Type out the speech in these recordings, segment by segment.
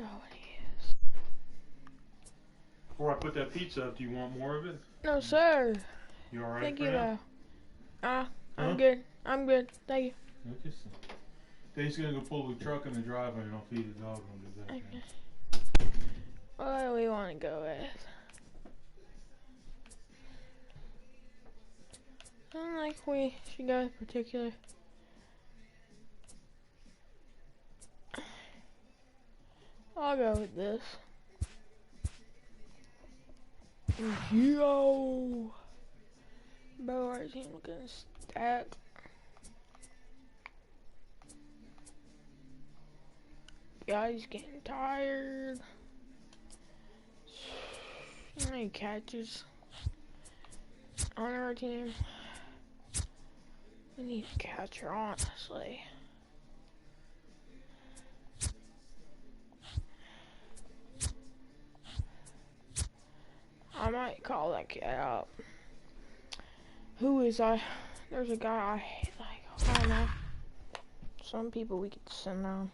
what it is. Before I put that pizza up, do you want more of it? No, sir. You alright? Thank you, though. I'm Huh? good. I'm good. Thank you. Okay, so. Dave's gonna go pull the truck in the driveway and I'll feed the dog when we get back. Okay. What do we want to go with? I don't like we should go with particular. I'll go with this. Yo! Bro, our team looking stacked. Guys getting tired. How many catches on our team? We need a catcher, honestly. I might call that kid out. Who is I? There's a guy I hate, like, I don't know. Some people we could send down.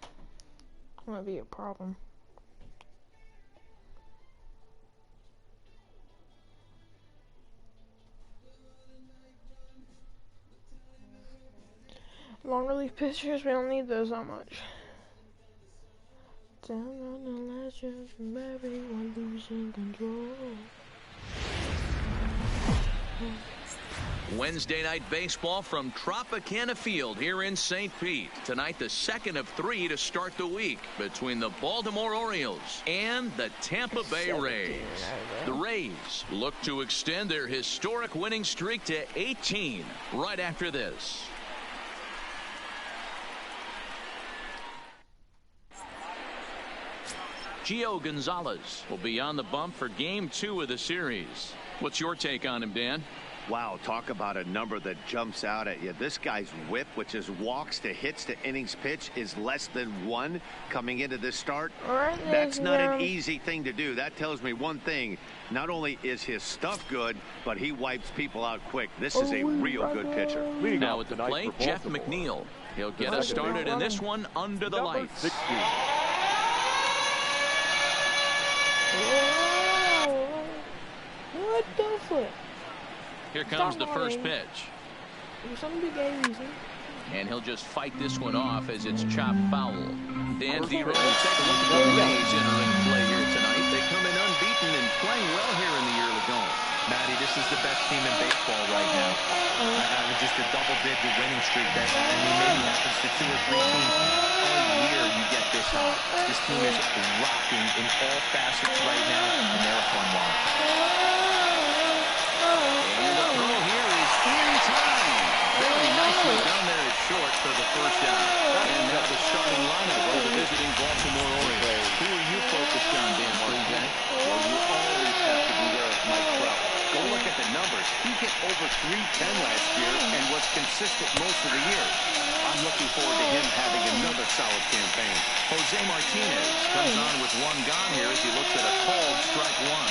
Might be a problem. Long relief pitchers, we don't need those that much. Down on the legend from everyone losing control. Wednesday night baseball from Tropicana Field here in St. Pete. Tonight, the second of 3 to start the week between the Baltimore Orioles and the Tampa Bay Rays. The Rays look to extend their historic winning streak to 18 right after this. Gio Gonzalez will be on the bump for Game 2 of the series. What's your take on him, Dan? Wow, talk about a number that jumps out at you. This guy's whip, which is walks to hits to innings pitch, is less than 1 coming into this start. That's not an easy thing to do. That tells me one thing. Not only is his stuff good, but he wipes people out quick. This is a real good pitcher. Now at the plate, Jeff McNeil. He'll get us started in this one under the lights. What the flip? Here comes the first pitch. And he'll just fight this one off as it's chopped foul. Dan D-Roy, take a look at the Rays entering play here tonight. They come in unbeaten and playing well here in the early going. Matty, this is the best team in baseball right now. Just a double-digit winning streak that, maybe happens to 2 or 3 teams all year. You get this hot. This team is rocking in all facets right now, and they're a fun watch. And the throw here is in time. Very nicely down there at short for the first down. And now the starting lineup for the visiting Baltimore Orioles. Who are you focused on, Dan? Well, you always have to be there with Mike Trout. Go look at the numbers. He hit over .310 last year and was consistent most of the year. I'm looking forward to him having another solid campaign. Jose Martinez comes on with 1 gone here as he looks at a called strike 1.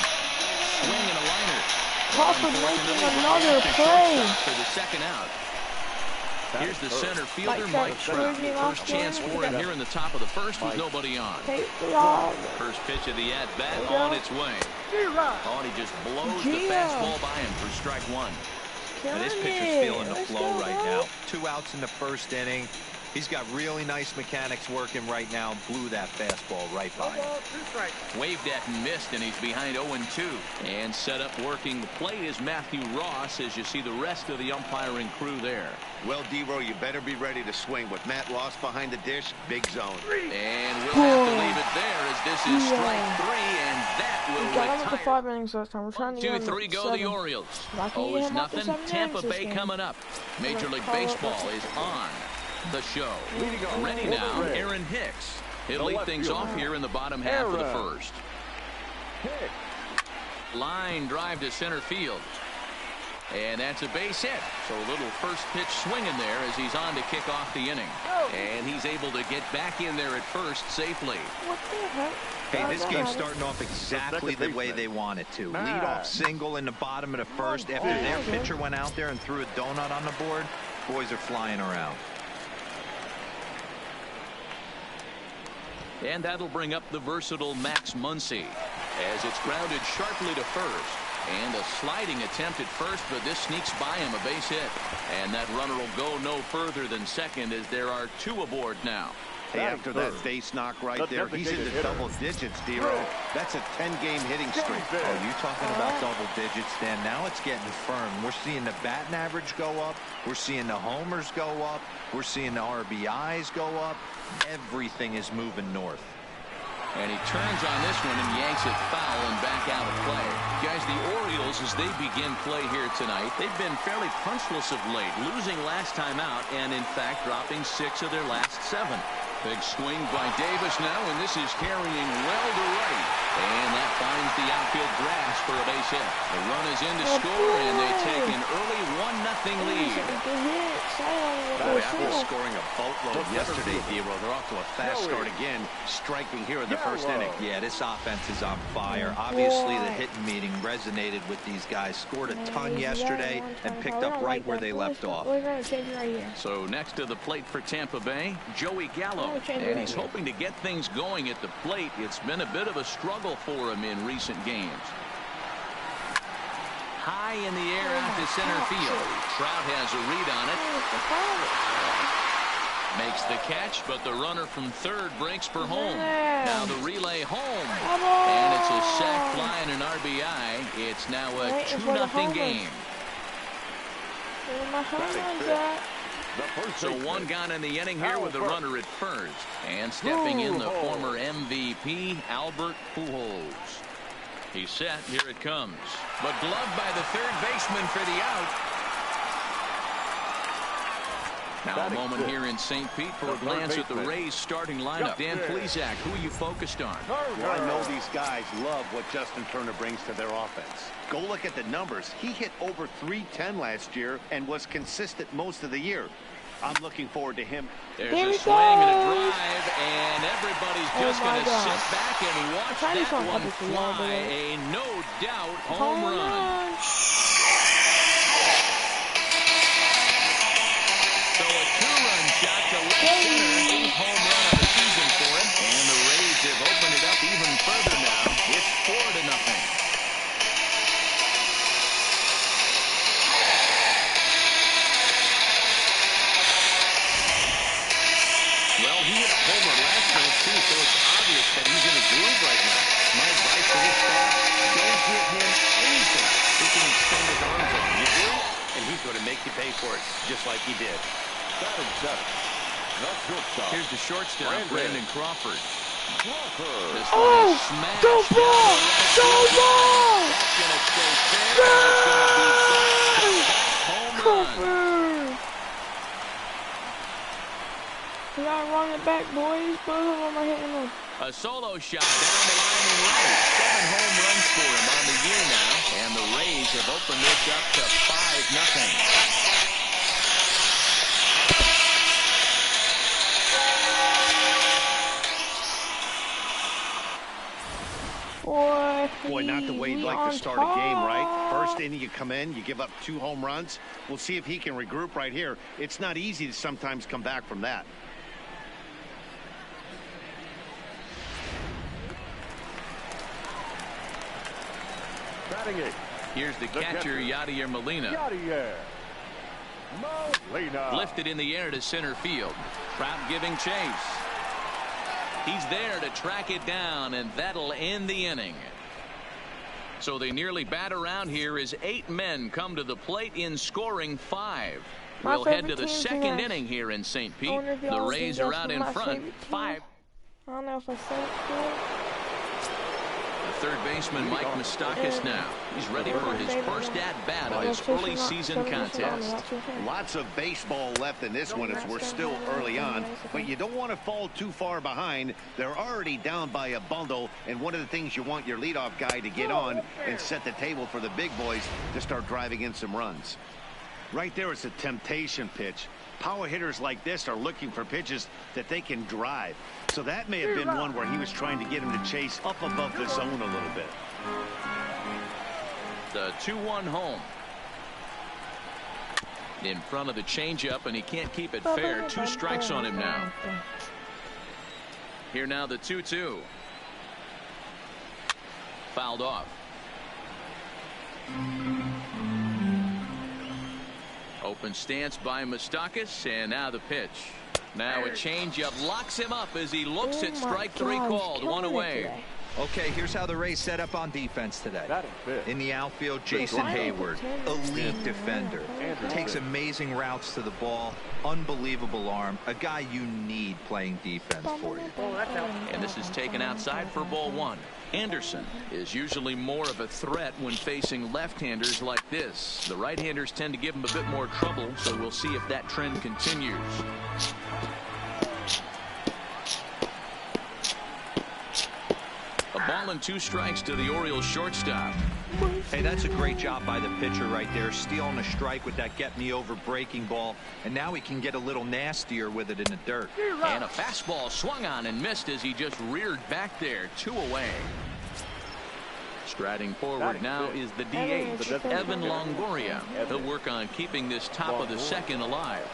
Swing and a liner. Crawford making another play for the second out. Here's the center fielder, Mike Trout. First chance for him here in the top of the first with nobody on. First pitch of the at-bat on its way. Oh, and he just blows the fastball by him for strike 1. And this pitcher's feeling the flow right now. 2 outs in the first inning. He's got really nice mechanics working right now. Blew that fastball right by him. Waved at and missed, and he's behind 0-2. And set up working the plate is Matthew Ross as you see the rest of the umpiring crew there. Well, D-Roy, you better be ready to swing. With Matt Ross behind the dish, big zone. And we'll have to leave it there as this is strike 3, and that will retire. Got 5 innings last time. We're trying to 2-3 go the Orioles. 0-0. Tampa Bay coming up. Major League Baseball is on the show. Ready now, Aaron Hicks. He'll lead things off here in the bottom half of the first. Line drive to center field. And that's a base hit. So a little first pitch swinging there as he's on to kick off the inning. And he's able to get back in there at first safely. What the heck? Hey, this game's starting off exactly the way they want it to. Lead off single in the bottom of the first. After their pitcher went out there and threw a donut on the board, boys are flying around. And that'll bring up the versatile Max Muncy as it's grounded sharply to first. And a sliding attempt at first, but this sneaks by him, a base hit. And that runner will go no further than second as there are 2 aboard now. Hey, after that base knock right there, he's into double digits, Dero. That's a 10-game hitting streak. Oh, you talking about double digits, Dan? Now it's getting firm. We're seeing the batting average go up. We're seeing the homers go up. We're seeing the RBIs go up. Everything is moving north. And he turns on this one and yanks it foul and back out of play. Guys, the Orioles, as they begin play here tonight, they've been fairly punchless of late, losing last time out and, in fact, dropping 6 of their last 7. Big swing by Davis now, and this is carrying well to right. And that finds the outfield grass for a base hit. The run is in to score, and they take an early 1-0 lead. Boy, after scoring a boatload yesterday, Dero, they're off to a fast start again, striking here in the first inning. Yeah, this offense is on fire. Obviously, the hitting meeting resonated with these guys. Scored a ton yesterday and picked up right where they left off. We're going to change it right here. So next to the plate for Tampa Bay, Joey Gallo. And he's hoping to get things going at the plate. It's been a bit of a struggle for him in recent games. High in the air out to center field. Trout has a read on it. Makes the catch, but the runner from third breaks for home. Now the relay home. And it's a sac fly and an RBI. It's now a 2-0 game. Where my home runs at? So 1 gone in the inning here with the runner at first. And stepping in the former MVP, Albert Pujols. He's set. Here it comes. But gloved by the third baseman for the out. Now a moment here in St. Pete for a glance at the Rays starting lineup. Dan Plesac, who are you focused on? Well, I know these guys love what Justin Turner brings to their offense. Go look at the numbers. He hit over .310 last year and was consistent most of the year. I'm looking forward to him. There's a swing and a drive, and everybody's just going to sit back and watch that one fly. A no-doubt home run. So a 2-run shot to left center. 8th home run of the season for him. And the Rays have opened it up even further now. It's 4-0. Well, he hit a homer last night, too, so it's obvious that he's in a groove right now. My advice to this guy, don't give him anything he can extend his arms on. You do, and he's going to make you pay for it, just like he did. Here's the shortstop, Brandon Crawford. This one is smashed. Go ball! Go ball! That's going to stay fair. It's going to be home run. We gotta run it back, boys. Both of them are hitting them. A solo shot down the line and right. 7 home runs for him on the year now. And the Rays have opened this up to 5-0. Boy, not the way you'd like to start a game, right? First inning, you come in, you give up 2 home runs. We'll see if he can regroup right here. It's not easy to sometimes come back from that. Here's the catcher, Yadier Molina. Lifted in the air to center field. Trout giving chase. He's there to track it down, and that'll end the inning. So they nearly bat around here as 8 men come to the plate in scoring 5. We'll head to the second inning here in St. Pete. The Rays are out in front, 5. I don't know if I said it good. The third baseman, Mike Moustakas, now. He's ready for his first at-bat of his early season contest. Lots of baseball left in this one as we're still early on, but you don't want to fall too far behind. They're already down by a bundle, and one of the things you want your leadoff guy to get on and set the table for the big boys to start driving in some runs. Right there is a temptation pitch. Power hitters like this are looking for pitches that they can drive. So that may have been one where he was trying to get him to chase up above the zone a little bit. The 2-1 home. In front of the changeup, and he can't keep it fair. 2 strikes on him now. Here now the 2-2. Fouled off. Open stance by Moustakas, and now the pitch. Now a changeup locks him up as he looks at strike three called. One away. Okay, here's how the Rays set up on defense today. In the outfield, Jason Hayward, elite defender, takes amazing routes to the ball, unbelievable arm, a guy you need playing defense for you. And this is taken outside for ball one. Anderson is usually more of a threat when facing left-handers like this. The right-handers tend to give him a bit more trouble, so we'll see if that trend continues. A ball and 2 strikes to the Orioles shortstop. Hey, that's a great job by the pitcher right there, stealing a strike with that get-me-over breaking ball, and now he can get a little nastier with it in the dirt. And a fastball swung on and missed as he just reared back there. 2 away. Striding forward now is the DH, Evan Longoria. He'll work on keeping this top of the second alive.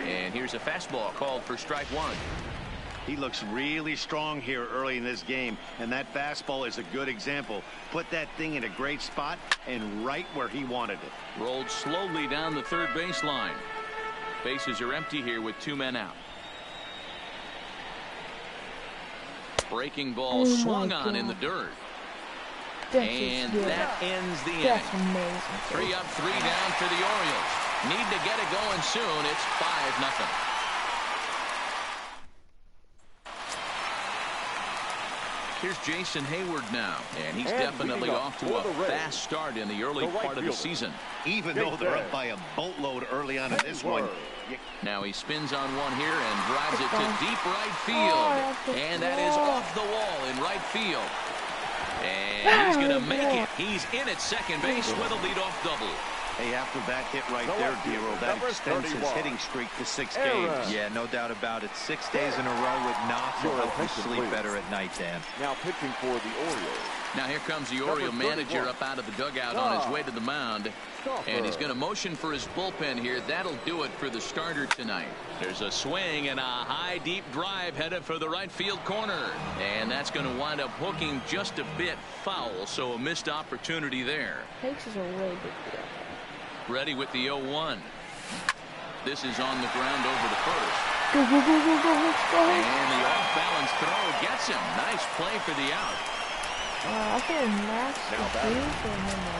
And here's a fastball called for strike 1. He looks really strong here early in this game, and that fastball is a good example. Put that thing in a great spot and right where he wanted it. Rolled slowly down the third baseline. Bases are empty here with 2 men out. Breaking ball swung on in the dirt. And that ends the inning. 3 up, 3 down for the Orioles. Need to get it going soon. It's 5-0. Here's Jason Hayward now, and he's definitely off to a fast start in the early part of the season. Even though they're up by a boatload early on in this one. Now he spins on one here and drives it to deep right field. And that is off the wall in right field. And he's going to make it. He's in at second base with a leadoff double. Hey, after that hit right there, Dero, that extends his hitting streak to 6 games. Yeah, no doubt about it. 6 days in a row with knocks will help you sleep better at night, Dan. Now pitching for the Orioles. Now here comes the Oriole manager up out of the dugout on his way to the mound. And he's going to motion for his bullpen here. That'll do it for the starter tonight. There's a swing and a high deep drive headed for the right field corner. And that's going to wind up hooking just a bit foul. So a missed opportunity there. Takes us a really big deal. Ready with the 0-1. This is on the ground over the first. Go. And the off-balance throw gets him. Nice play for the out. I think Max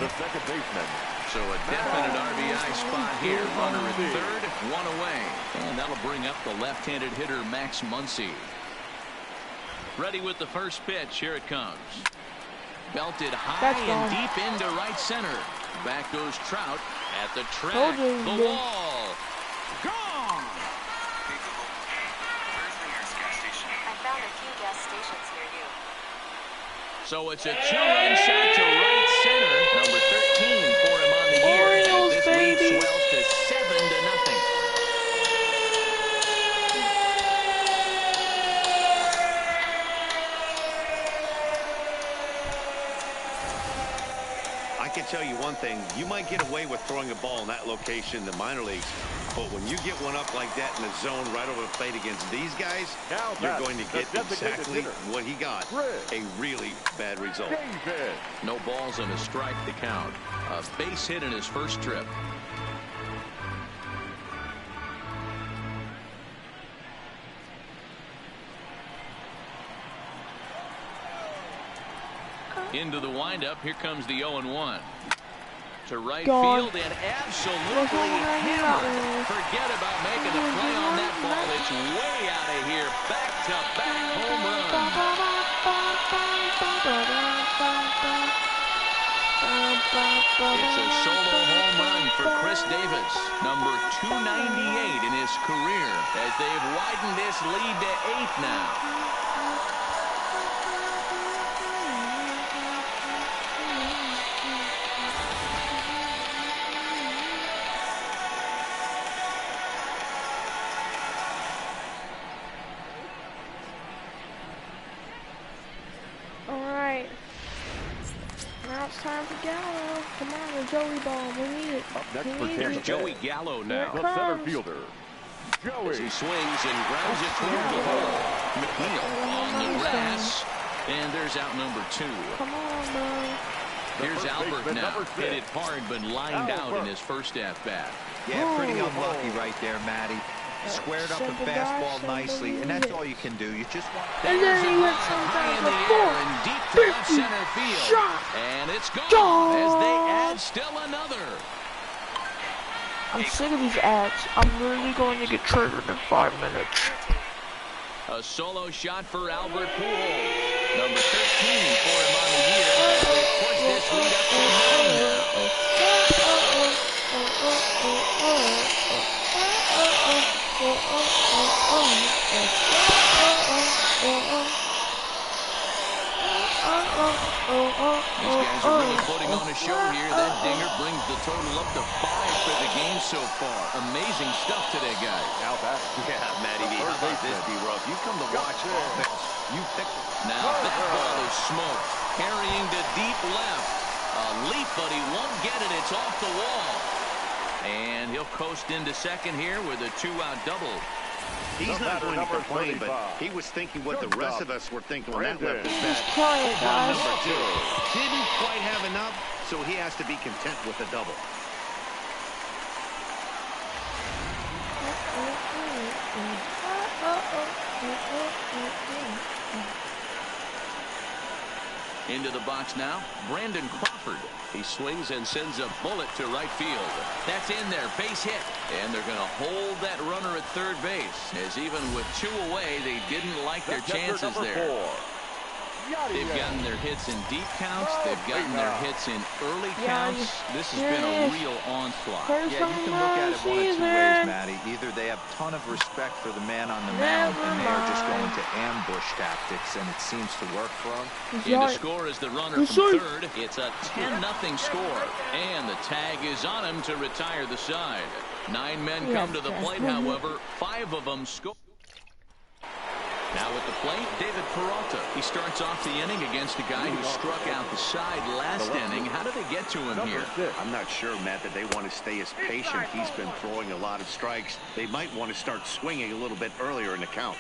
The second baseman. So a definite RBI spot here. Runner at third, 1 away. And that'll bring up the left-handed hitter Max Muncy. Ready with the first pitch. Here it comes. Belted high and deep into right center. Back goes Trout at the track. The wall. Gone. I found a few gas stations near you. So it's a 2-run shot to right center. Number 13 for him on the year. Orioles, This lead swells to 7-0. I can tell you one thing. You might get away with throwing a ball in that location in the minor leagues, but when you get one up like that in the zone right over the plate against these guys, you're going to get exactly what he got. A really bad result. No balls and a strike to count. A base hit in his first trip. Into the windup. Here comes the 0-1. To right field and absolutely hammered. Forget about making a play on that ball. It's way out of here. Back-to-back home run. It's a solo home run for Chris Davis. Number 298 in his career as they've widened this lead to 8 now. Time for Gallo. Come on, the Joey ball. We need it. Up next for Here's Joey Gallo now. The center fielder. as he swings and grounds it toward the hole. McNeil on the grass, and there's out number 2. Come on, bro. Here's Albert now. Hit it hard, but lined out in his first at-bat. Yeah, pretty unlucky right there, Matty. Squared up the fastball nicely, and that's all you can do. You just want. And then he went High in sometimes the a air and deep to left center field. shot. And it's gone as they add still another. I'm sick of these ads. I'm literally going to get triggered in 5 minutes. A solo shot for Albert Pujols. Number 13 for him on the year. As they push this lead up to 9 now. These guys are really putting on a show here. That dinger brings the total up to 5 for the game so far. Amazing stuff today, guys. How about it? Yeah, Matty V. How about this, D-Row? If you come to watch offense, you pick. Now that ball is smoked. Carrying to deep left. A leap, but he won't get it. It's off the wall. And he'll coast into second here with a 2-out double. He's not going to complain, but he was thinking what the rest of us were thinking when that left his bat. Number 2 didn't quite have enough, so he has to be content with a double. Into the box now, Brandon Crawford. He swings and sends a bullet to right field. That's in there, base hit. And they're going to hold that runner at third base, as even with 2 away, they didn't like their chances there. They've gotten their hits in deep counts. They've gotten their hits in early counts. This has been a real onslaught. Yeah, you can look at it one of 2 ways, Matty. Either they have a ton of respect for the man on the mound, and they are just going to ambush tactics, and it seems to work for them. In to score is the runner from third. It's a 10-0 score, and the tag is on him to retire the side. 9 men come to the plate, however. 5 of them score. Now at the plate, David Peralta. He starts off the inning against a guy who struck out the side last inning. How did they get to him here? I'm not sure, Matt, that they want to stay as patient. He's been throwing a lot of strikes. They might want to start swinging a little bit earlier in the count.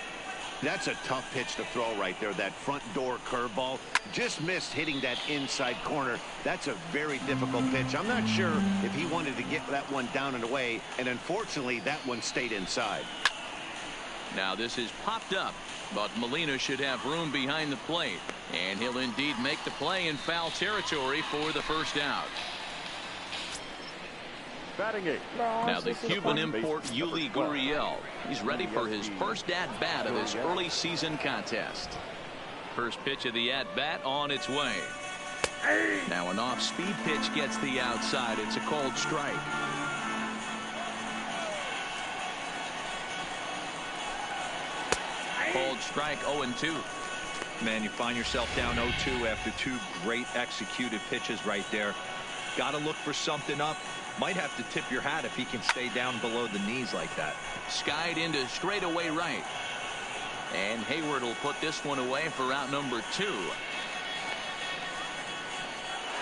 That's a tough pitch to throw right there. That front door curveball just missed hitting that inside corner. That's a very difficult pitch. I'm not sure if he wanted to get that one down and away, and unfortunately that one stayed inside. Now this is popped up, but Molina should have room behind the plate, and he'll indeed make the play in foul territory for the first out. Batting 8. Now the Cuban import Yuli Gurriel. He's ready for his first at-bat of this early season contest. First pitch of the at-bat on its way. Now an off-speed pitch gets the outside. It's a called strike. Called strike 0-2. Man, you find yourself down 0-2 after 2 great executed pitches right there. Got to look for something up. Might have to tip your hat if he can stay down below the knees like that. Skied into straightaway right. And Hayward will put this one away for out number 2.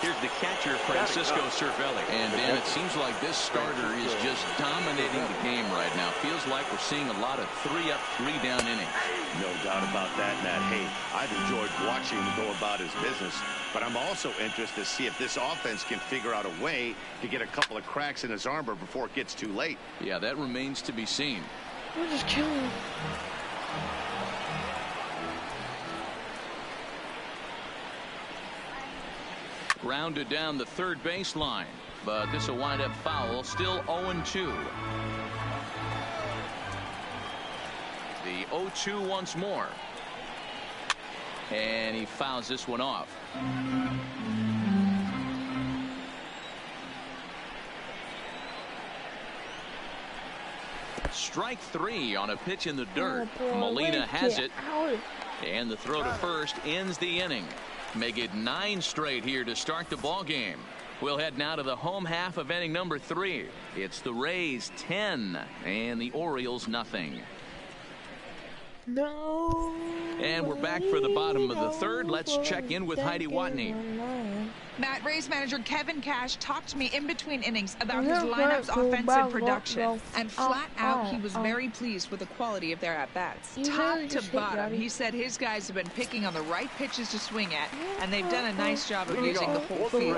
Here's the catcher, Francisco Cervelli. And Dan, it seems like this starter is just dominating the game right now. Feels like we're seeing a lot of 3 up, 3 down innings. No doubt about that, Matt. Hey, I've enjoyed watching him go about his business, but I'm also interested to see if this offense can figure out a way to get a couple of cracks in his armor before it gets too late. Yeah, that remains to be seen. We're just killing him. Grounded down the third baseline, but this will wind up foul. Still 0-2. The 0-2 once more. And he fouls this one off. Strike 3 on a pitch in the dirt. Molina has it. And the throw to first ends the inning. Make it 9 straight here to start the ball game. We'll head now to the home half of inning number 3. It's the Rays 10 and the Orioles nothing. No. And we're back for the bottom of the third. Let's check in with Heidi Watney. Matt, Rays manager Kevin Cash talked to me in between innings about his lineup's offensive production. And flat out, he was very pleased with the quality of their at-bats. Top to bottom, he said his guys have been picking on the right pitches to swing at, and they've done a nice job of using the whole field.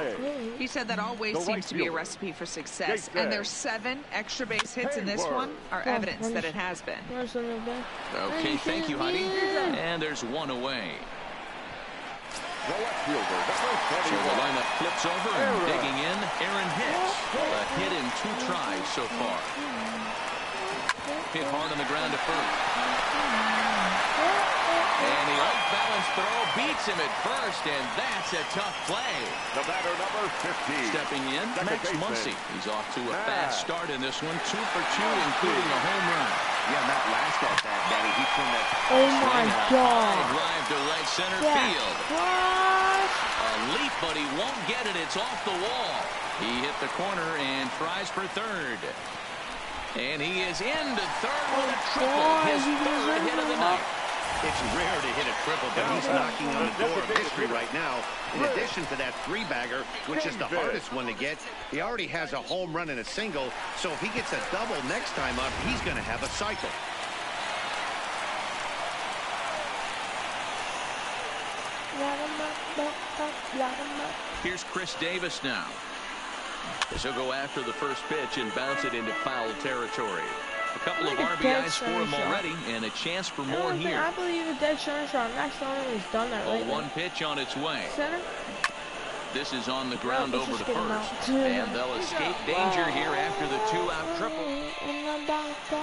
He said that always seems to be a recipe for success, and their 7 extra base hits in this one are evidence that it has been. Okay, thank you, Heidi. And there's one away. The left fielder, So the lineup flips over and digging in, Aaron Hicks. A hit in 2 tries so far. Hit hard on the ground to first. And the off-balance throw beats him at first, and that's a tough play. The batter, number 15. Stepping in, Max Muncy. He's off to a fast start in this one, 2 for 2, including a home run. Yeah, not last at that, Danny. He turned that. Oh my God! Drive to right center field. What? A leap, but he won't get it. It's off the wall. He hit the corner and tries for third. And he is into third with a triple. His third hit of the night. It's rare to hit a triple, but he's knocking on the door of history right now. In addition to that 3-bagger, which is the hardest one to get, he already has a home run and a single, so if he gets a double next time up, he's going to have a cycle. Here's Chris Davis now. As he'll go after the first pitch and bounce it into foul territory. A couple of RBIs for him already, and a chance for more here. I believe a dead center shot. Next one has done that lately. 1 pitch on its way. Center. This is on the ground over to first. And they'll escape danger here after the 2-out triple.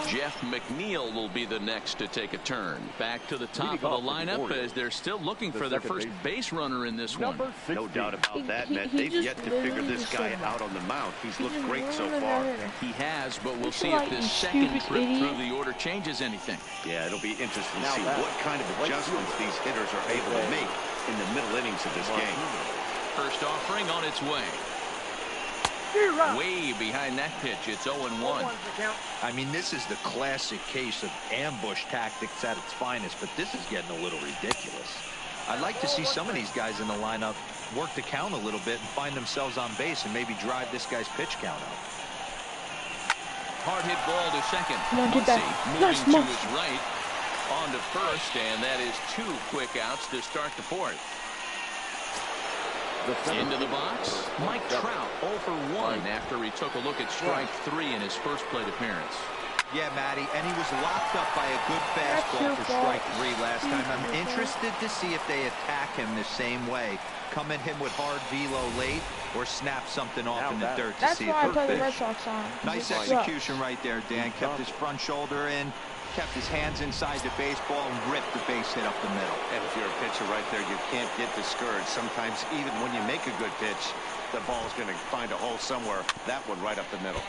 Jeff McNeil will be the next to take a turn. Back to the top of the lineup as they're still looking for their first base runner in this one. No doubt about that, Matt. They've yet to figure this guy out on the mound. He's looked great so far. He has, but we'll see if this second trip through the order changes anything. Yeah, it'll be interesting to see what kind of adjustments these hitters are able to make in the middle innings of this game. First offering on its way. Way behind that pitch. It's 0-1. I mean, this is the classic case of ambush tactics at its finest, but this is getting a little ridiculous. I'd like to see some of these guys in the lineup work the count a little bit and find themselves on base and maybe drive this guy's pitch count up. Hard hit ball to second. Come on, get that. Moving to his right. On to first, and that is 2 quick outs to start the fourth. Into the box, Mike Trout 0 for 1 after he took a look at strike 3 in his first plate appearance. Yeah, Matty, and he was locked up by a good fastball for strike 3 last time. I'm interested to see if they attack him the same way. Come at him with hard velo late or snap something off in the dirt to see if That's why I it put the Red fits. Sox on. Nice execution right there, Dan. Kept his front shoulder in, kept his hands inside the baseball, and ripped the base hit up the middle. And if you're a pitcher right there, you can't get discouraged. Sometimes even when you make a good pitch, the ball's going to find a hole somewhere. That one right up the middle.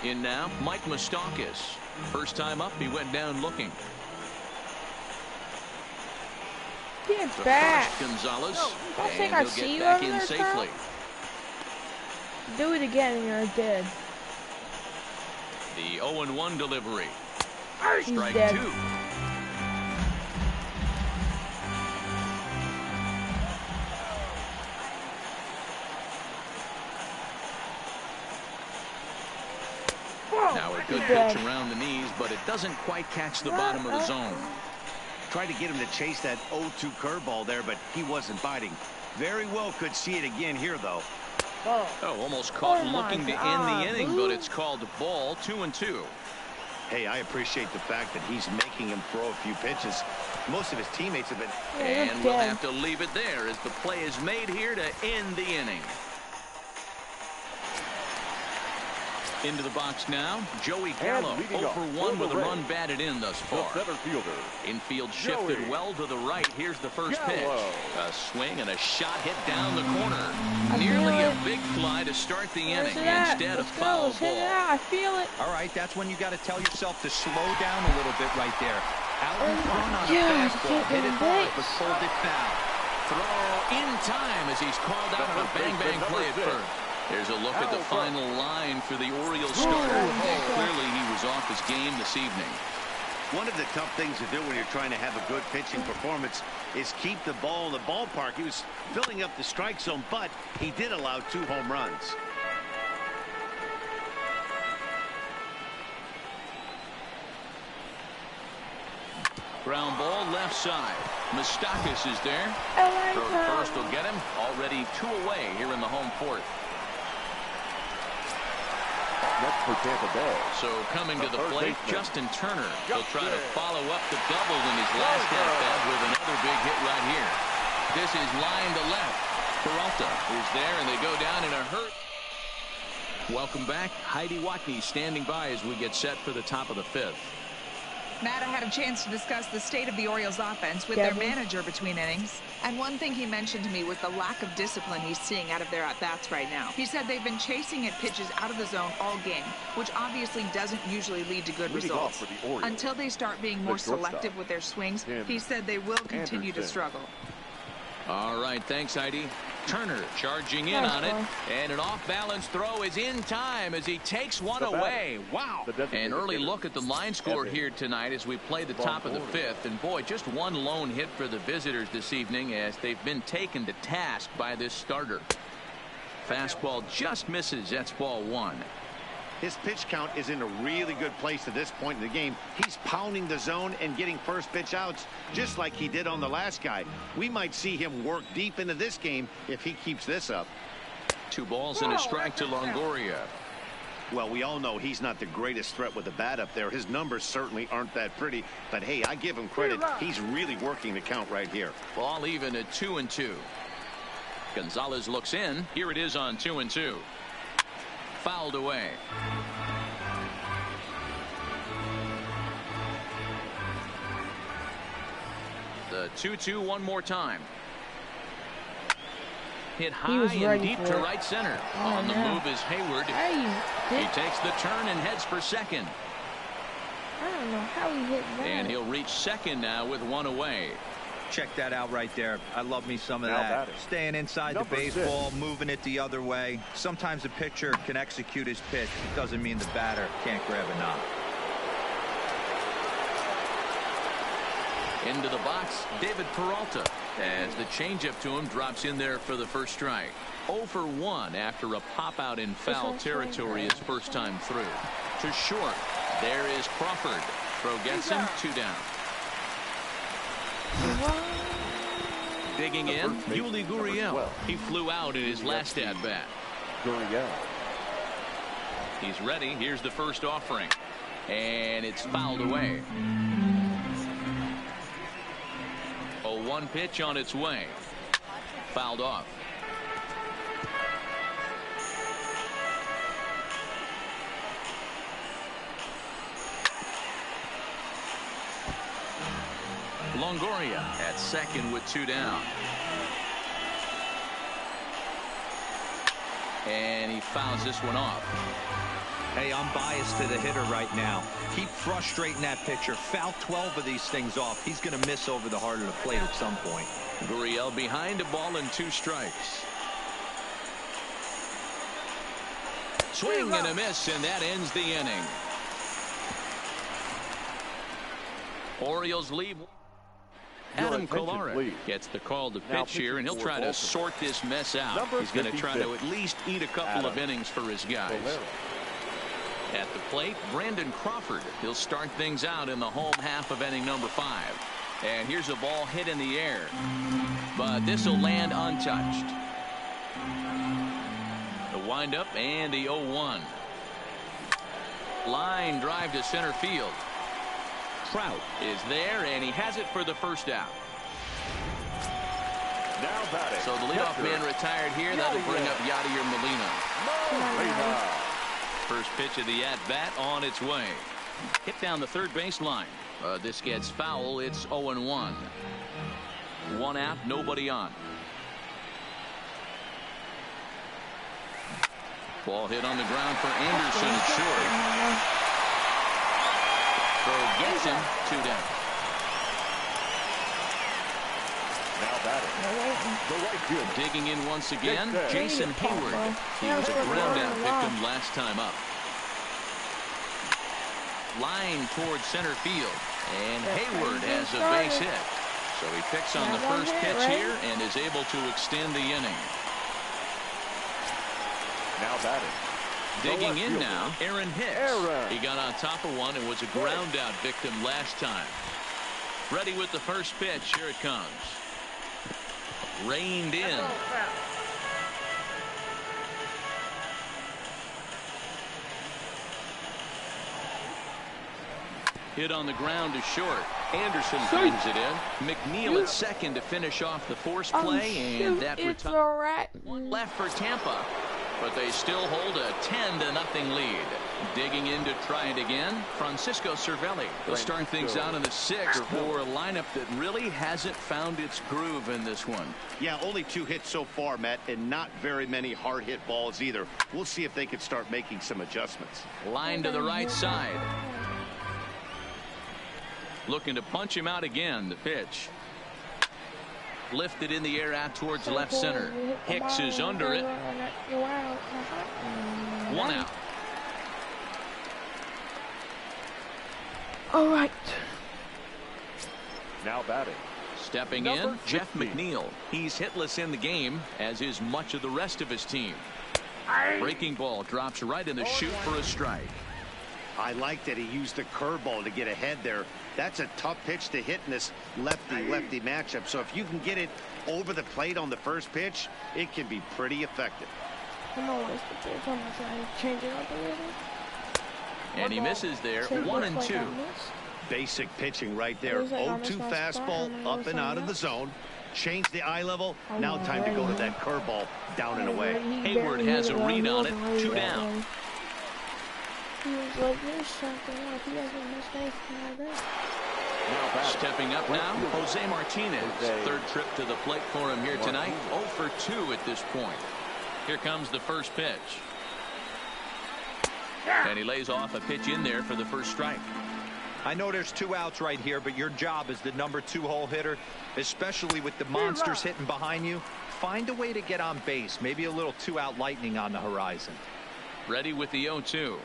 In now, Mike Moustakas. First time up, he went down looking. Get back. Gonzalez. I think I see you back over in there, safely. Do it again and you're dead. The 0-1 delivery. He's Strike dead. 2. Now a good pitch around the knees, but it doesn't quite catch the bottom of the zone. Tried to get him to chase that 0-2 curveball there, but he wasn't biting. Very well could see it again here, though. Oh, almost caught looking to end the inning, but it's called a ball. 2-2. Hey, I appreciate the fact that he's making him throw a few pitches. Most of his teammates have been... And we'll have to leave it there as the play is made here to end the inning. Into the box now, Joey Gallo, 0 for 1 with a run batted in thus far. Infield shifted well to the right. Here's the first pitch. A swing and a shot hit down the corner. Nearly a big fly to start the inning instead of foul ball. I feel it. All right, that's when you got to tell yourself to slow down a little bit right there. Out in front on a fastball, hit it hard, but pulled it foul. Throw in time as he's called out on a bang-bang play at first. There's a look at the final line for the Orioles starter. And clearly he was off his game this evening. One of the tough things to do when you're trying to have a good pitching performance is keep the ball in the ballpark. He was filling up the strike zone, but he did allow 2 home runs. Ground ball left side. Moustakas is there. Throw to first will get him. Already 2 away here in the home 4th. Next for Tampa Bay. So coming to the plate, Justin Turner. He'll try to follow up the double in his last at-bat with another big hit right here. This is line to left. Peralta is there, and they go down in a hurt. Welcome back. Heidi Watney standing by as we get set for the top of the 5th. Matt, I had a chance to discuss the state of the Orioles offense with their manager between innings. And one thing he mentioned to me was the lack of discipline he's seeing out of their at-bats right now. He said they've been chasing at pitches out of the zone all game, which obviously doesn't usually lead to good results. Until they start being more selective with their swings, he said they will continue to struggle. All right, thanks, Heidi. Turner charging in on it, and an off-balance throw is in time as he takes one away. Wow! An early look at the line score here tonight as we play the top of the 5th, and boy, just one lone hit for the visitors this evening as they've been taken to task by this starter. Fastball just misses. That's ball 1. His pitch count is in a really good place at this point in the game. He's pounding the zone and getting first pitch outs just like he did on the last guy. We might see him work deep into this game if he keeps this up. 2 balls and a strike to Longoria. Well, we all know he's not the greatest threat with the bat up there. His numbers certainly aren't that pretty. But, hey, I give him credit. He's really working the count right here. Ball even at 2-2. Gonzalez looks in. Here it is on 2-2. Fouled away. The 2-2 one more time. Hit high and deep to right center. On the move is Hayward. He takes the turn and heads for second. I don't know how he hit that. And he'll reach second now with 1 away. Check that out right there. I love me some of that. Staying inside the baseball, moving it the other way. Sometimes a pitcher can execute his pitch. It doesn't mean the batter can't grab a knock. Into the box, David Peralta, as the changeup to him drops in there for the first strike. 0 for 1 after a pop out in foul territory his first time through. To short, there is Crawford. Throw gets him, 2 down. Digging in, Yuli Gurriel. He flew out in his last at-bat. He's ready. Here's the first offering. And it's fouled away. 0-1 pitch on its way. Fouled off. Longoria at second with 2 down. And he fouls this one off. Hey, I'm biased to the hitter right now. Keep frustrating that pitcher. Foul 12 of these things off. He's going to miss over the heart of the plate at some point. Gurriel behind a ball and 2 strikes. Swing and a miss, and that ends the inning. Orioles lead. Adam Kolarek gets the call to pitch here, and he'll try to sort this mess out. He's going to try to at least eat a couple of innings for his guys. At the plate, Brandon Crawford. He'll start things out in the home half of inning number 5. And here's a ball hit in the air. But this will land untouched. The windup and the 0-1. Line drive to center field. Trout is there, and he has it for the first out. Now batting. So the leadoff man retired here. That'll bring up Yadier Molina. First pitch of the at-bat on its way. Hit down the third baseline. This gets foul. It's 0-1. 1 out, nobody on. Ball hit on the ground for Anderson at short. Throw gets him, 2 down. Now batting. The right field. Digging in once again, Jason Hayward. He was a ground out victim last time up. Line towards center field. And Hayward has a base hit. So he picks on the first pitch here and is able to extend the inning. Now batting. Digging in now, Aaron Hicks. He got on top of one and was a ground out victim last time. Ready with the first pitch. Here it comes. Reined in. Hit on the ground to short. Anderson brings it in. McNeil at second to finish off the force play, and that retires. One left for Tampa, but they still hold a 10-0 lead. Digging in to try it again, Francisco Cervelli. They'll start things out in the sixth for a lineup that really hasn't found its groove in this one. Yeah, only 2 hits so far, Matt, and not very many hard hit balls either. We'll see if they can start making some adjustments. Line to the right side. Looking to punch him out again. The pitch. Lifted in the air out towards left center. Hicks is under it. 1 out. All right. Now batting. Stepping in, Jeff McNeil. He's hitless in the game, as is much of the rest of his team. Breaking ball drops right in the chute for a strike. I like that he used the curveball to get ahead there. That's a tough pitch to hit in this lefty-lefty matchup. So if you can get it over the plate on the first pitch, it can be pretty effective. Come on, where's the pitch? I'm trying to change it up a little. And he misses there. 1-2. Basic pitching right there. 0-2 fastball up and out of the zone. Change the eye level. Now time to go to that curveball down and away. Hayward has a read on it. 2 down. He was like, there's something up. He hasn't missed anything like that. Stepping up now, Jose Martinez. Third trip to the plate for him here tonight. 0 for 2 at this point. Here comes the first pitch. And he lays off a pitch in there for the first strike. I know there's 2 outs right here, but your job as the number 2 hole hitter, especially with the monsters hitting behind you, find a way to get on base. Maybe a little 2-out lightning on the horizon. Ready with the 0-2.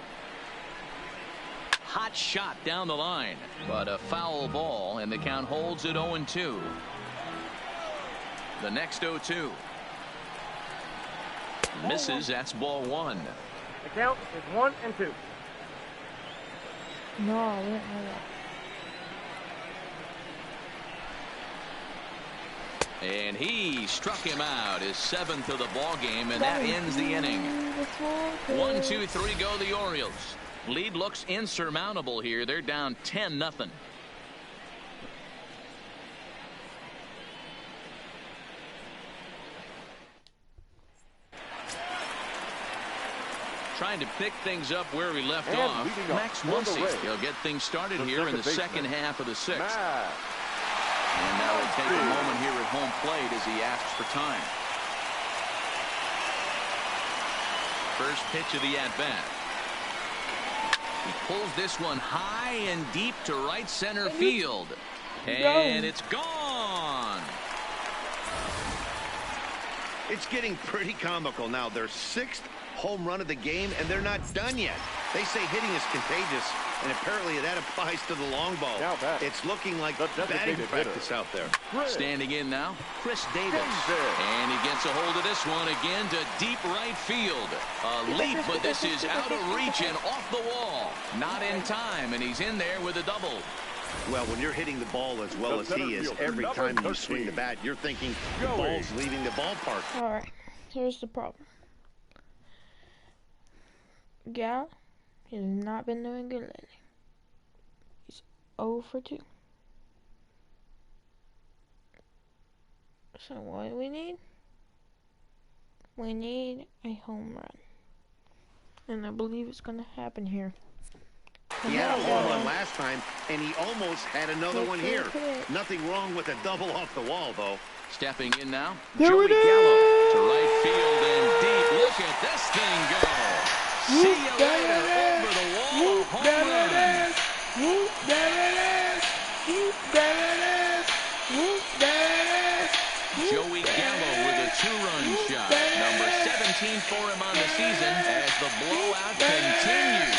Hot shot down the line, but a foul ball, and the count holds at 0-2. The next 0-2. Misses. That's ball 1. The count is 1-2. No, I didn't know that. And he struck him out, his 7th of the ball game, and that ends the inning. 1, 2, 3 go the Orioles. Lead looks insurmountable here. They're down 10-0. Trying to pick things up where we left off. Max Muncy. He'll get things started here in the second half of the 6th. And now we'll take a moment here at home plate as he asks for time. First pitch of the at-bat. He pulls this one high and deep to right center field. And it's gone. It's getting pretty comical now. Their 6th home run of the game, and they're not done yet. They say hitting is contagious, and apparently that applies to the long ball. It's looking like batting practice out there. Standing in now, Chris Davis. And he gets a hold of this one again to deep right field. A leap, but this is out of reach and off the wall. Not in time, and he's in there with a double. Well, when you're hitting the ball as well as he is, every time you swing the bat, you're thinking the ball's leaving the ballpark. All right, here's the problem. Gal has not been doing good lately. He's 0 for 2. So what do we need? We need a home run. And I believe it's going to happen here. He had a home run last time, and he almost had another one here. Nothing wrong with a double off the wall, though. Stepping in now, Joey Gallo to right field and deep. Look at this thing go. See you later over the wall. Home run. Joey Gallo with a 2-run shot. Number 17 for him on the season as the blowout continues.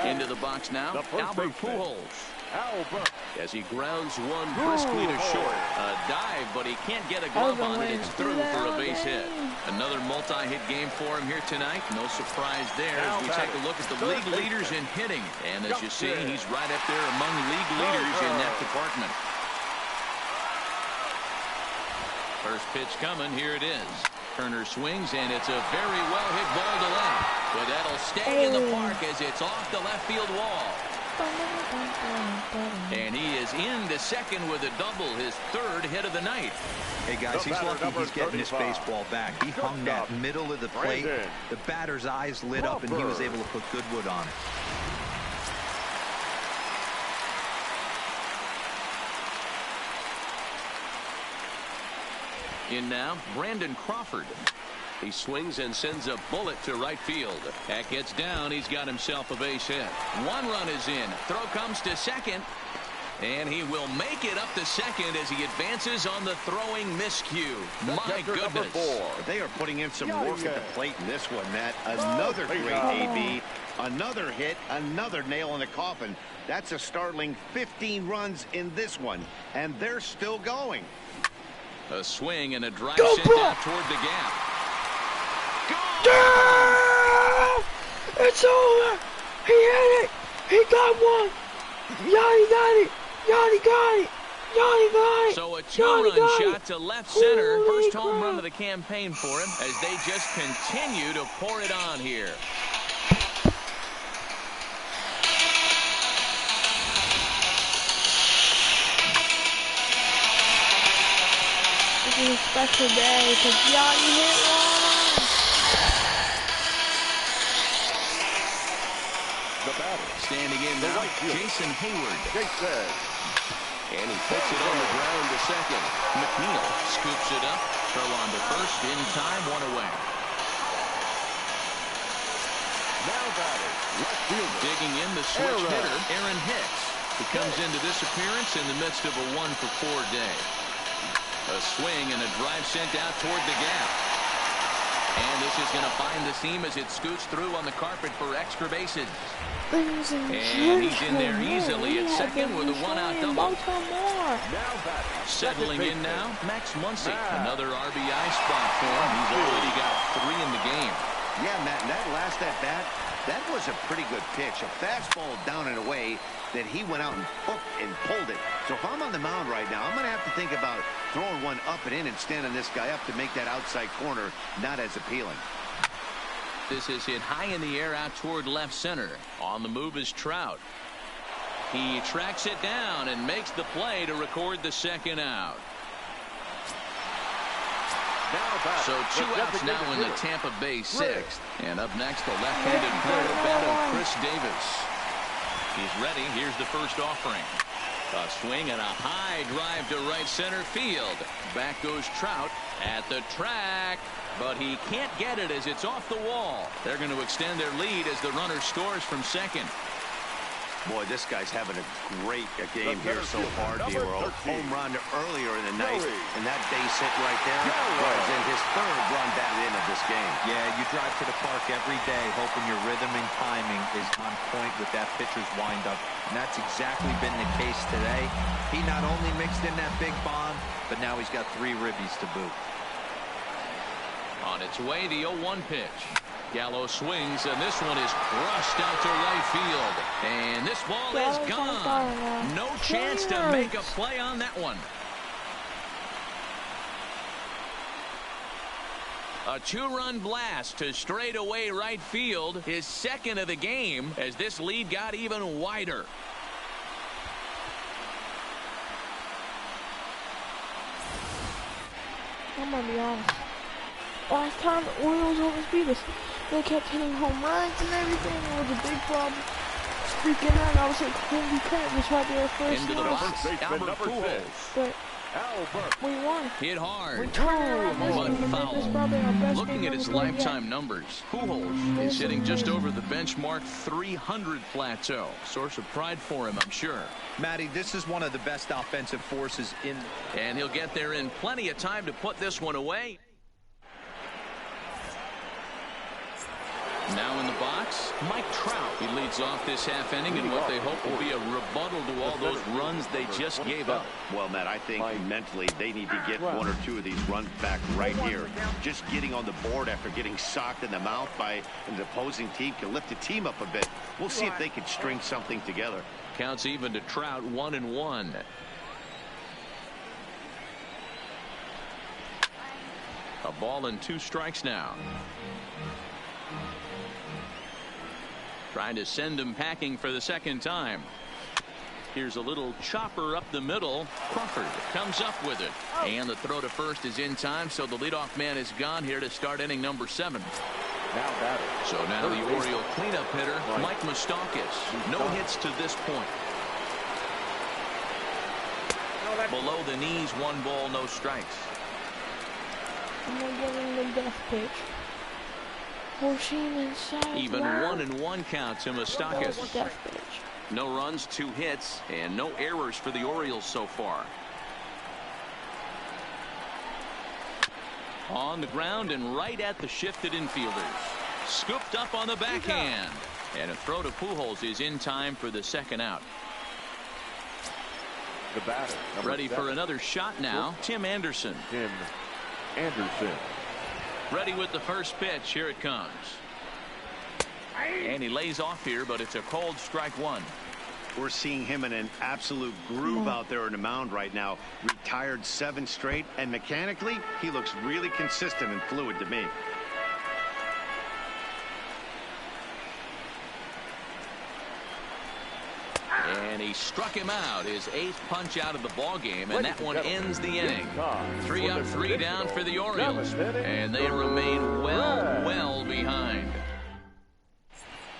Into the box now, Albert Pujols. As he grounds one briskly to short. A dive, but he can't get a glove on it. It's through for a base hit. Another multi-hit game for him here tonight. No surprise there as we take a look at the league leaders in hitting. And as you see, he's right up there among league leaders in that department. First pitch coming. Here it is. Turner swings, and it's a very well-hit ball to left. But that'll stay in the park as it's off the left field wall. And he is into second with a double, his third hit of the night. Hey, guys, he's lucky he's getting his baseball back. He hung that middle of the plate. The batter's eyes lit up, and he was able to put good wood on it. In now, Brandon Crawford. He swings and sends a bullet to right field. That gets down. He's got himself a base hit. One run is in. Throw comes to second. And he will make it up to second as he advances on the throwing miscue. My goodness. They are putting in some work at the plate in this one, Matt. Another great AB. Another hit. Another nail in the coffin. That's a startling 15 runs in this one. And they're still going. A swing and a drive sent out toward the gap. It's over. He hit it. He got one. Yanni got it. Yanni got it. Yanni got it. So a two-run shot to left center. First home run of the campaign for him as they just continue to pour it on here. This is a special day because Yanni hit one. Standing in now, Jason Hayward. And he puts it on the ground to second. McNeil scoops it up. Throw on to first in time, one away. Now batter, left fielder. Digging in the switch hitter, Aaron Hicks. He comes into this appearance in the midst of a 1-for-4 day. A swing and a drive sent out toward the gap. And this is going to find the seam as it scoots through on the carpet for extra bases. And he's in there easily at second with a one-out double. Settling in now, Max Muncy. Another RBI spot for him. He's already got 3 in the game. Yeah, Matt, and that last at-bat, that was a pretty good pitch. A fastball down and away that he went out and hooked and pulled it. So if I'm on the mound right now, I'm going to have to think about throwing one up and in and standing this guy up to make that outside corner not as appealing. This is hit high in the air out toward left center. On the move is Trout. He tracks it down and makes the play to record the second out. So 2 outs now in the Tampa Bay 6th. And up next, the left-handed thrower bat of Chris Davis. He's ready. Here's the first offering. A swing and a high drive to right center field. Back goes Trout at the track. But he can't get it as it's off the wall. They're going to extend their lead as the runner scores from second. Boy, this guy's having a great game here so far, D-World. Home run earlier in the night, and that base hit right there was in his 3rd run batted in of this game. Yeah, you drive to the park every day hoping your rhythm and timing is on point with that pitcher's windup, and that's exactly been the case today. He not only mixed in that big bomb, but now he's got 3 ribbies to boot. On its way, the 0-1 pitch. Gallo swings, and this one is crushed out to right field. And this ball is gone. No chance to make a play on that one. A 2-run blast to straightaway right field. His 2nd of the game as this lead got even wider. I'm going to be honest. Last time the Orioles almost beat us, they kept hitting home runs and everything. It was a big problem. Freaking out. I was like, holy crap, this might be our first Into the box, Albert Pujols. But We won. Hit hard. We turned around this But game. This is foul. probably our best Looking game at his we've played lifetime yet. numbers, Pujols is hitting just over the benchmark 300 plateau. Source of pride for him, I'm sure. Matty, this is one of the best offensive forces in. And he'll get there in plenty of time to put this one away. Now in the box, Mike Trout. He leads off this half inning in what they hope will be a rebuttal to all those runs they just gave up. Well, Matt, I think mentally they need to get one or two of these runs back right here. Just getting on the board after getting socked in the mouth by an opposing team can lift the team up a bit. We'll see if they can string something together. Counts even to Trout, 1-1. A ball and 2 strikes now. Trying to send him packing for the second time. Here's a little chopper up the middle. Crawford comes up with it. And the throw to first is in time, so the leadoff man is gone here to start inning number 7. So now the Oriole cleanup hitter, Mike Moustakas. No hits to this point. Below the knees, 1 ball, no strikes. I'm gonna give him the death pitch. Even 1-1 count to Moustakas. Death pitch. No runs, 2 hits, and no errors for the Orioles so far. On the ground and right at the shifted infielders. Scooped up on the backhand. And a throw to Pujols is in time for the second out. The batter. Ready for another shot now, Tim Anderson. Ready with the first pitch. Here it comes. And he lays off here, but it's a cold strike 1. We're seeing him in an absolute groove out there on the mound right now. Retired 7 straight, and mechanically, he looks really consistent and fluid to me. And he struck him out, his 8th punch out of the ball game, and that one ends the inning. 3 up, 3 down for the Orioles, and they remain well behind.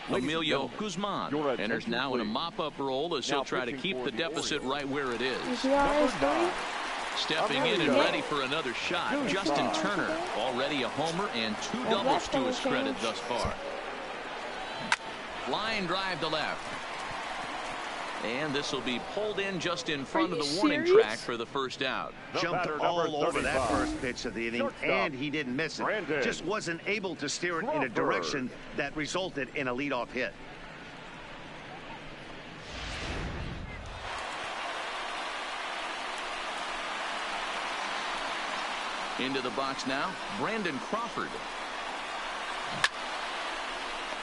Emilio Guzman enters now in a mop-up role as he'll try to keep the deficit right where it is. Stepping in and ready for another shot, Justin Turner, already a homer and 2 doubles to his credit thus far. Line drive to left. And this will be pulled in just in front of the warning track for the first out. Jumped all over that first pitch of the inning, and he didn't miss it. Just wasn't able to steer it in a direction that resulted in a leadoff hit. Into the box now, Brandon Crawford.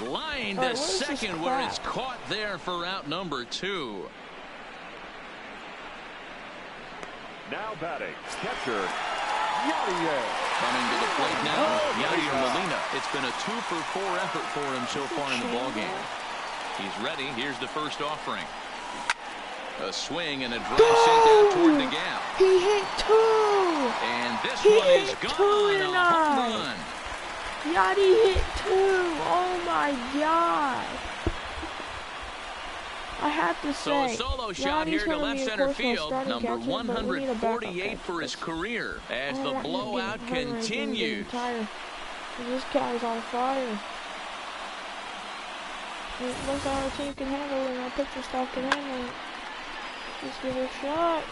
Line to second, where it's caught there for out number 2. Now batting, catcher, Yadier. Coming to the plate now, Yadier Molina. It's been a 2-for-4 effort for him so far in the ballgame. He's ready. Here's the first offering. A swing and a drive sent out toward the gap. He hit 2. And this one is gone. A home run. Yachty hit 2. Oh my God. I have to say, so a solo shot here to left center field, number 148 for his career as the blowout continues. This guy's on fire. It looks like our team can handle it and our pitcher staff can handle it. Let's give it a shot.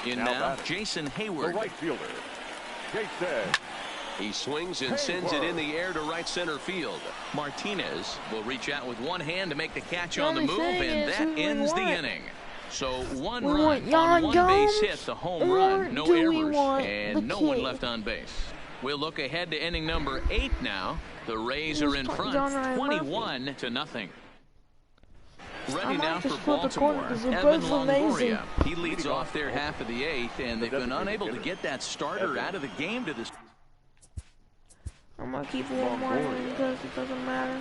In now, Jason Hayward. The right fielder, Jason. He swings and sends it in the air to right center field. Martinez will reach out with one hand to make the catch on the move, and that ends the inning. So one run on one base hit, the home run, no errors, and no one left on base. We'll look ahead to inning number 8 now. The Rays are in front, 21-0. Ready now for Baltimore, Evan Longoria. He leads off their half of the 8th, and they've been unable to get that starter out of the game to this. I'm going to keep one more in because it doesn't matter.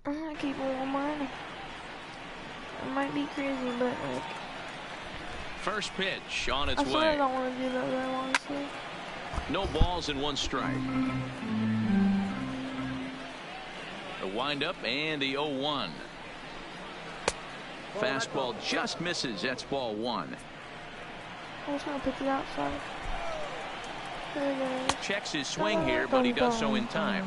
I'm going to keep one more in. It might be crazy, but like... First pitch on its way. I don't want to do that, honestly. No balls and 1 strike. The windup and the 0-1. Fastball just misses. That's ball 1. I just want to pitch it outside. Checks his swing here, but he does so in time.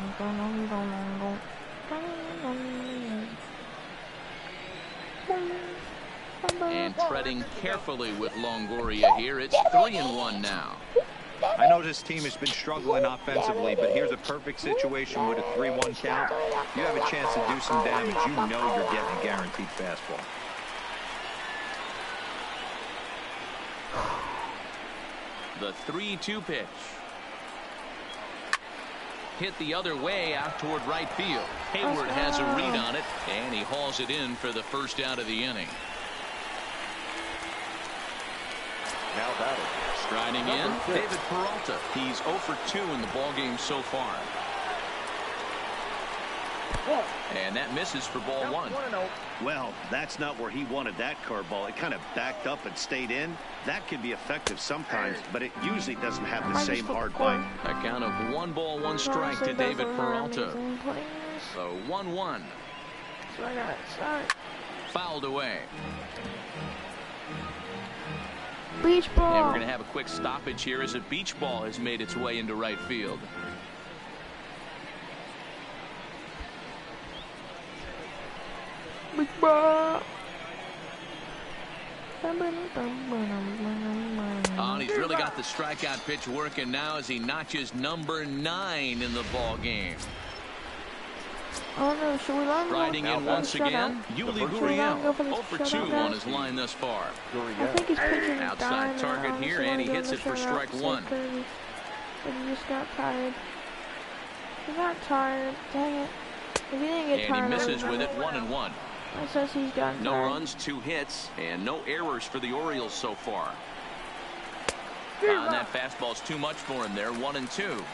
And treading carefully with Longoria here. It's 3-1 now. I know this team has been struggling offensively, but here's a perfect situation with a 3-1 count. You have a chance to do some damage. You know you're getting a guaranteed fastball. The 3-2 pitch. Hit the other way out toward right field. Hayward has a read on it, and he hauls it in for the first out of the inning. Now batting. Striding in, David Peralta. He's 0 for 2 in the ballgame so far. And that misses for ball 1. Well, that's not where he wanted that curveball. It kind of backed up and stayed in. That can be effective sometimes, but it usually doesn't have the same hard bite. A count of 1 ball, 1 strike to David Peralta. So 1-1. Fouled away. Beach ball. And we're going to have a quick stoppage here as a beach ball has made its way into right field. Beach ball. Oh, and he's really got the strikeout pitch working now as he notches number 9 in the ball game. Oh no, should we let him Riding in once again, Yuli Gurriel. 0 for 2 on his line thus far. I think he's pitching outside target here, and he hits it for strike 1. But he just got tired. He got tired. Dang it. If he didn't get tired, and he misses with it. 1-1. That says he's gotten no tired. runs, 2 hits, and no errors for the Orioles so far. And that fastball's too much for him there. 1-2.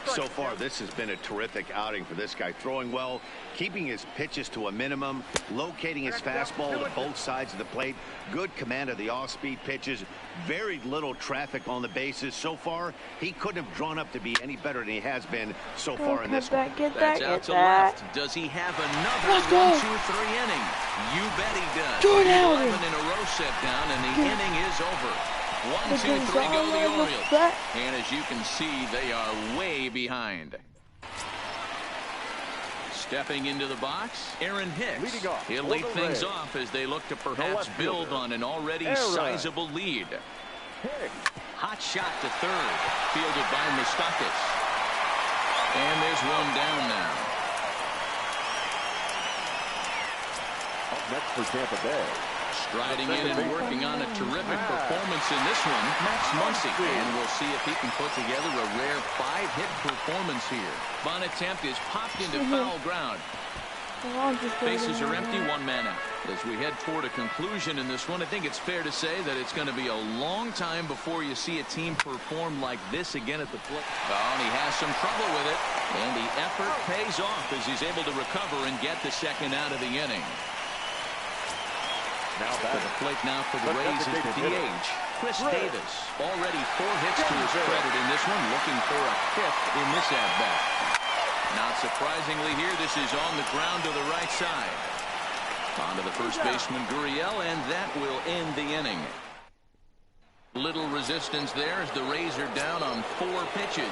So far, this has been a terrific outing for this guy. Throwing well, keeping his pitches to a minimum, locating his fastball to both sides of the plate. Good command of the off-speed pitches. Very little traffic on the bases. So far, he couldn't have drawn up to be any better than he has been so far in this one. That's out to left. Does he have another 1, 2, 3 inning? You bet he does. 11 in a row set down, and the inning is over. 1, 2, 3 go the Orioles. And as you can see, they are way behind. Stepping into the box, Aaron Hicks. He'll lead things off as they look to perhaps build on an already sizable lead. Hot shot to third, fielded by Moustakas. And there's one down now. Up next for Tampa Bay. Striding in and working on a terrific performance in this one, Max Muncy. And we'll see if he can put together a rare 5-hit performance here. Bunt attempt is popped into foul ground. Bases are empty, 1 man out. As we head toward a conclusion in this one, I think it's fair to say that it's going to be a long time before you see a team perform like this again at the plate. Oh, and he has some trouble with it. And the effort pays off as he's able to recover and get the second out of the inning. Now to the plate now for the Rays is the DH, Chris Davis. Already 4 hits to his credit in this one, looking for a 5th in this at-bat. Not surprisingly here, this is on the ground to the right side. On to the first baseman, Gurriel, and that will end the inning. Little resistance there as the Rays are down on 4 pitches.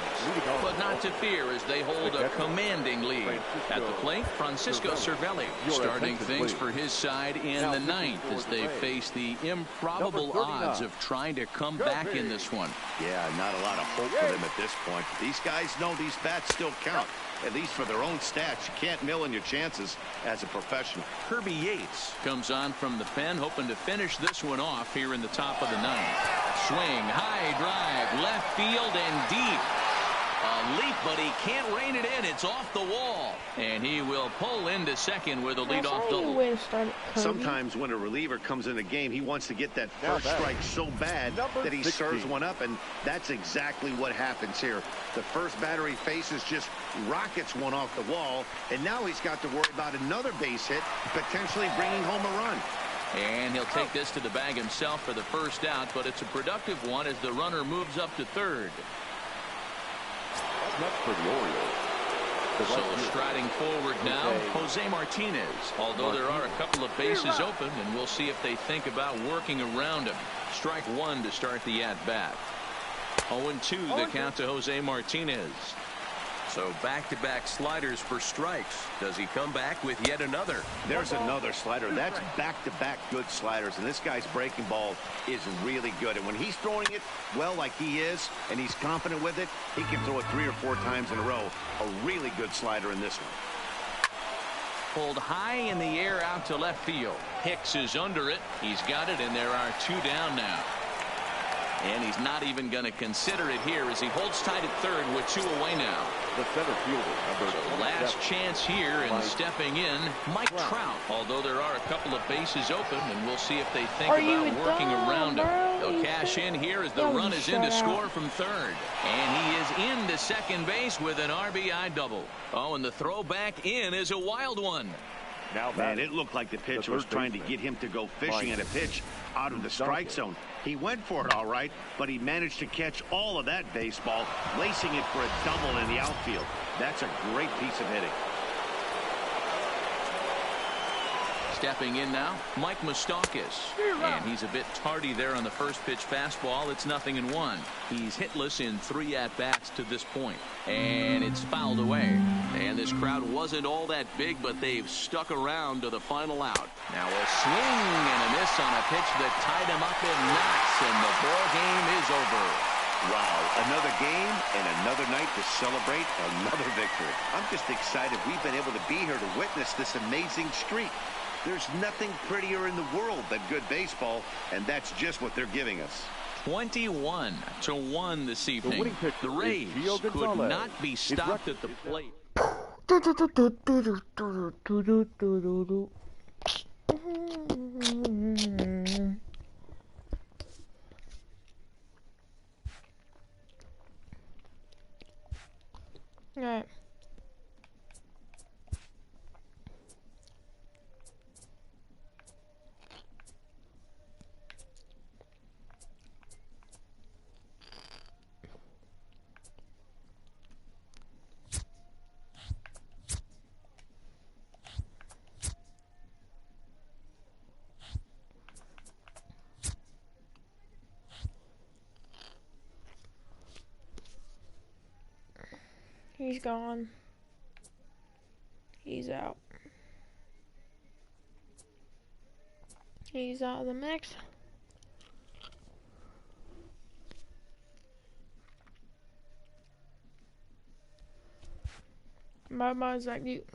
But not to fear as they hold a commanding lead. At the plate, Francisco Cervelli starting things for his side in the 9th as they face the improbable odds of trying to come back in this one. Yeah, not a lot of hope for them at this point. These guys know these bats still count. At least for their own stats. You can't mill in your chances as a professional. Kirby Yates comes on from the pen, hoping to finish this one off here in the top of the 9th. Swing, high drive, left field and deep. A leap, but he can't rein it in. It's off the wall. And he will pull into second with a leadoff double. Sometimes when a reliever comes in the game, he wants to get that first strike so bad that he serves one up, and that's exactly what happens here. The first batter he faces just rockets one off the wall, and now he's got to worry about another base hit, potentially bringing home a run. And he'll take this to the bag himself for the first out, but it's a productive one as the runner moves up to third. next for the Orioles. So striding forward now, Jose Martinez. Although there are a couple of bases open, and we'll see if they think about working around him. Strike one to start the at-bat. 0-2 the count to Jose Martinez. So back-to-back sliders for strikes. Does he come back with yet another? There's another slider. That's back-to-back good sliders, and this guy's breaking ball is really good. And when he's throwing it well like he is, and he's confident with it, he can throw it 3 or 4 times in a row. A really good slider in this one. Pulled high in the air out to left field. Hicks is under it. He's got it, and there are 2 down now. And he's not even going to consider it here as he holds tight at third with 2 away now. The center fielder, number so last chance here, and stepping in, Mike Trout. Although there are a couple of bases open, and we'll see if they think about working around him. They'll cash in here as the run is in to score from third. And he is into second base with an RBI double. Oh, and the throw back in is a wild one. Now, man, it looked like the pitcher was trying to get him to go fishing at a pitch out of the strike zone. He went for it all right, but he managed to catch all of that baseball, lacing it for a double in the outfield. That's a great piece of hitting. Stepping in now, Mike Moustakas. And he's a bit tardy there on the first pitch fastball. It's 0-1. He's hitless in 3 at-bats to this point. And it's fouled away. And this crowd wasn't all that big, but they've stuck around to the final out. Now a swing and a miss on a pitch that tied him up in knots, and the ball game is over. Wow, another game and another night to celebrate another victory. I'm just excited we've been able to be here to witness this amazing streak. There's nothing prettier in the world than good baseball, and that's just what they're giving us. 21-1 this evening. The Rays could not be stopped at the plate. All right. He's gone. He's out. He's out of the mix. Bye-bye, Zach Duke.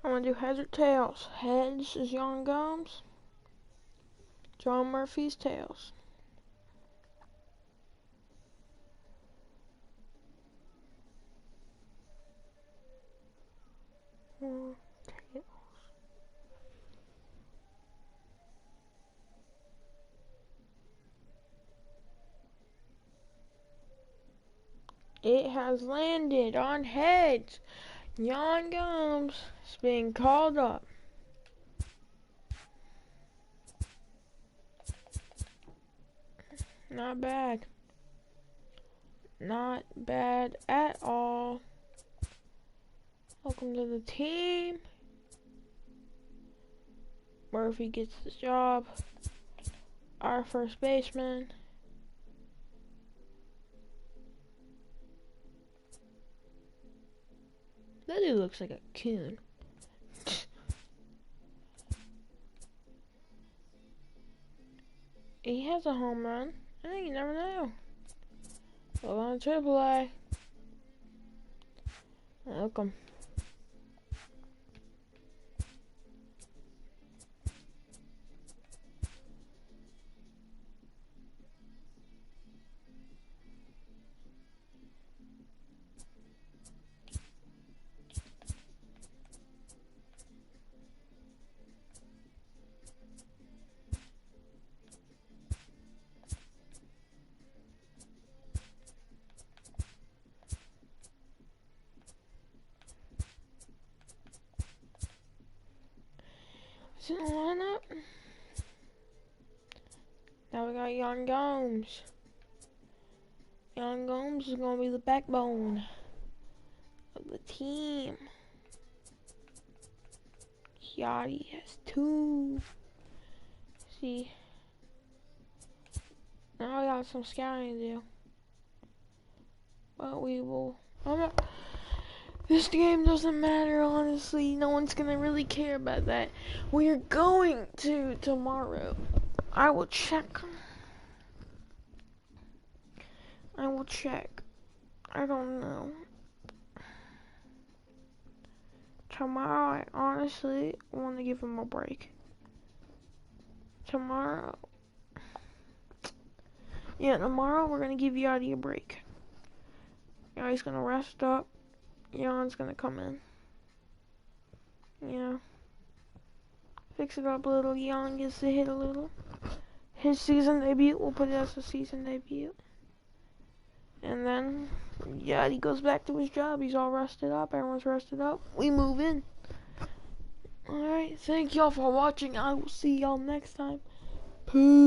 I'm gonna do heads or tails. Heads is Young Gums. John Murphy's tails. Tails. It has landed on heads. Young Gums is being called up. Not bad. Not bad at all. Welcome to the team. Murphy gets the job. Our first baseman. That dude looks like a coon. He has a home run. I think you never know. Well, on AAA. Welcome. Is it in the lineup? Now we got Yan Gomes. Yan Gomes is gonna be the backbone of the team. Yachty has 2. See. Now we got some scouting to do. But we will. This game doesn't matter, honestly. No one's gonna really care about that. We're going to tomorrow. I will check. I don't know. Tomorrow, I honestly want to give him a break. Tomorrow. Yeah, tomorrow we're gonna give Yachty a break. Yachty's gonna rest up. Jan's gonna come in. Yeah. Fix it up a little. Jan gets to hit a little. His season debut, we'll put it as a season debut. And then, yeah, he goes back to his job. He's all rested up. Everyone's rested up. We move in. Alright, thank y'all for watching. I will see y'all next time. Peace.